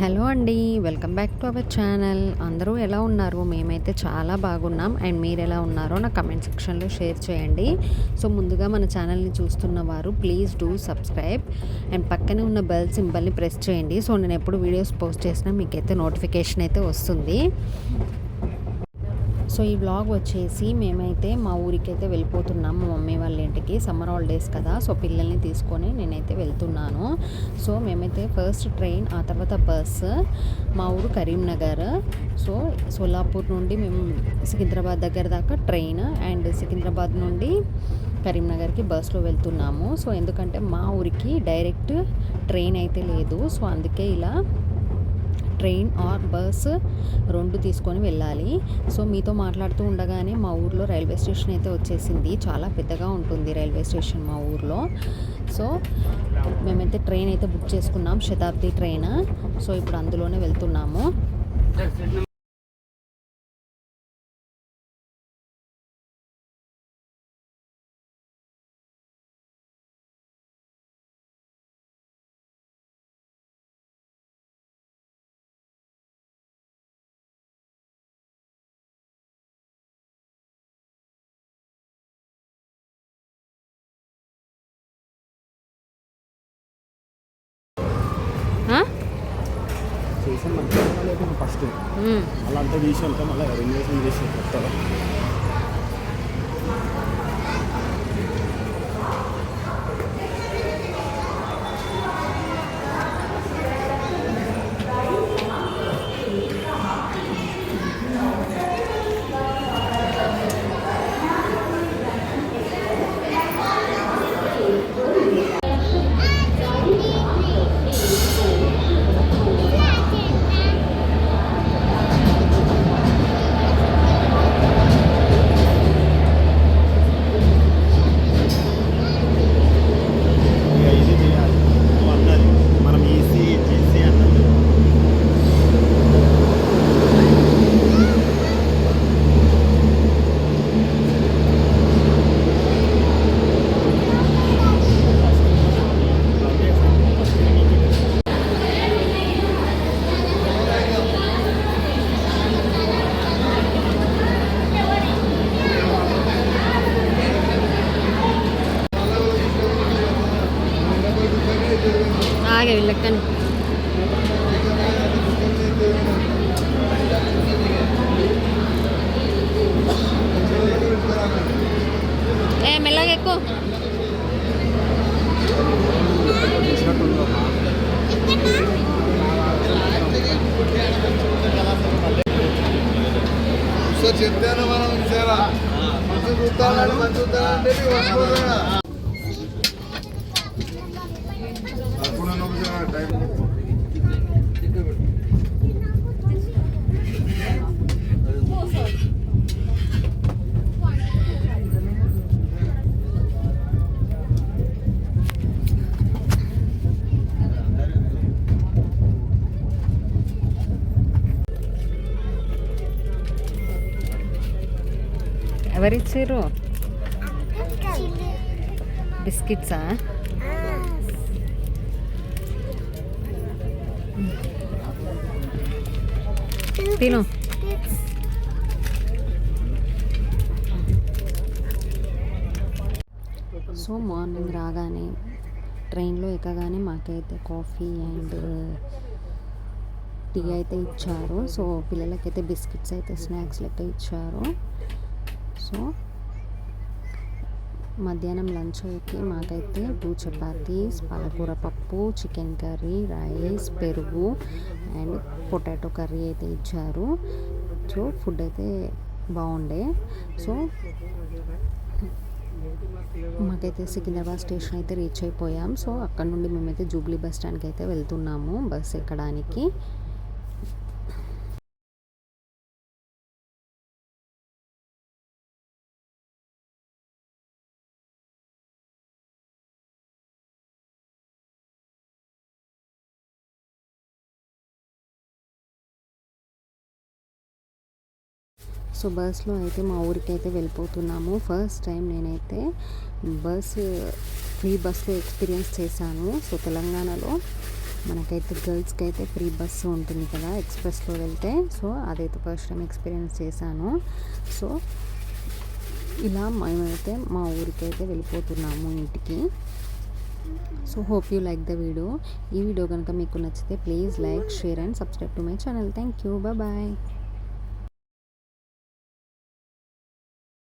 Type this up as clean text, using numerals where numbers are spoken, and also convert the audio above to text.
Hello అండి, welcome back to our channel. అందరూ ఎలా ఉన్నారు? మేమైతే చాలా బాగున్నాం. అండ్ మీరు ఎలా ఉన్నారో నా కమెంట్ సెక్షన్లో షేర్ చేయండి. సో ముందుగా మన ఛానల్ని చూస్తున్న వారు ప్లీజ్ డూ సబ్స్క్రైబ్ అండ్ పక్కనే ఉన్న బెల్ సింబల్ని ప్రెస్ చేయండి. సో నేను ఎప్పుడు వీడియోస్ పోస్ట్ చేసినా మీకైతే నోటిఫికేషన్ అయితే వస్తుంది. సో ఈ వ్లాగ్ వచ్చేసి మేమైతే మా ఊరికైతే వెళ్ళిపోతున్నాం, మా మమ్మీ వాళ్ళ ఇంటికి. సమ్మర్ హాలిడేస్ కదా, సో పిల్లల్ని తీసుకొని నేనైతే వెళ్తున్నాను. సో మేమైతే ఫస్ట్ ట్రైన్, ఆ తర్వాత బస్. మా ఊరు కరీంనగర్. సో సోలాపూర్ నుండి మేము సికింద్రాబాద్ దగ్గర దాకా ట్రైన్, అండ్ సికింద్రాబాద్ నుండి కరీంనగర్కి బస్లో వెళ్తున్నాము. సో ఎందుకంటే మా ఊరికి డైరెక్ట్ ట్రైన్ అయితే లేదు, సో అందుకే ఇలా ట్రైన్ ఆర్ బస్ రెండు తీసుకొని వెళ్ళాలి. సో మీతో మాట్లాడుతూ ఉండగానే మా ఊర్లో రైల్వే స్టేషన్ అయితే వచ్చేసింది. చాలా పెద్దగా ఉంటుంది రైల్వే స్టేషన్ మా ఊర్లో. సో మేమైతే ట్రైన్ అయితే బుక్ చేసుకున్నాం, శతాబ్ది ట్రైన్. సో ఇప్పుడు అందులోనే వెళ్తున్నాము. ఫస్ట్ అలా అంతా తీసి వెళ్తాం, మళ్ళీ రెన్యువేషన్ చేసి వస్తారు. ఆగే వీళ్ళకని మెల్లగా ఎక్కువ. చెప్తాను మనం మంచి చూస్తానంటే మంచి చూస్తానంటే ఎవరిచ్చారు? బిస్కెట్సా? తిను. సో మార్నింగ్ రాగానే ట్రైన్లో ఎక్కగానే మాకైతే కాఫీ అండ్ టీ అయితే ఇచ్చారు. సో పిల్లలకైతే బిస్కెట్స్ అయితే స్నాక్స్ లెక్క ఇచ్చారు. సో మధ్యాహ్నం లంచ్కి మాకైతే 2 చపాతీస్, పాలకూర పప్పు, చికెన్ కర్రీ, రైస్, పెరుగు అండ్ పొటాటో కర్రీ అయితే ఇచ్చారు. సో ఫుడ్ అయితే బాగుండే. సో మాకైతే సికింద్రాబాద్ స్టేషన్ అయితే రీచ్ అయిపోయాం. సో అక్కడ నుండి మేమైతే జూబ్లీ బస్ స్టాండ్కి అయితే వెళ్తున్నాము బస్ ఎక్కడానికి. సో బస్లో అయితే మా ఊరికి అయితే వెళ్ళిపోతున్నాము. ఫస్ట్ టైం నేనైతే ఫ్రీ బస్లో ఎక్స్పీరియన్స్ చేశాను. సో తెలంగాణలో మనకైతే గర్ల్స్కి అయితే ఫ్రీ బస్సు ఉంటుంది కదా ఎక్స్ప్రెస్లో వెళ్తే. సో అదైతే ఫస్ట్ టైం ఎక్స్పీరియన్స్ చేశాను. సో ఇలా మేమైతే మా ఊరికైతే వెళ్ళిపోతున్నాము ఇంటికి. So hope you like the video. ఈ వీడియో కనుక మీకు నచ్చితే please like, share and subscribe to my channel. Thank you. Bye.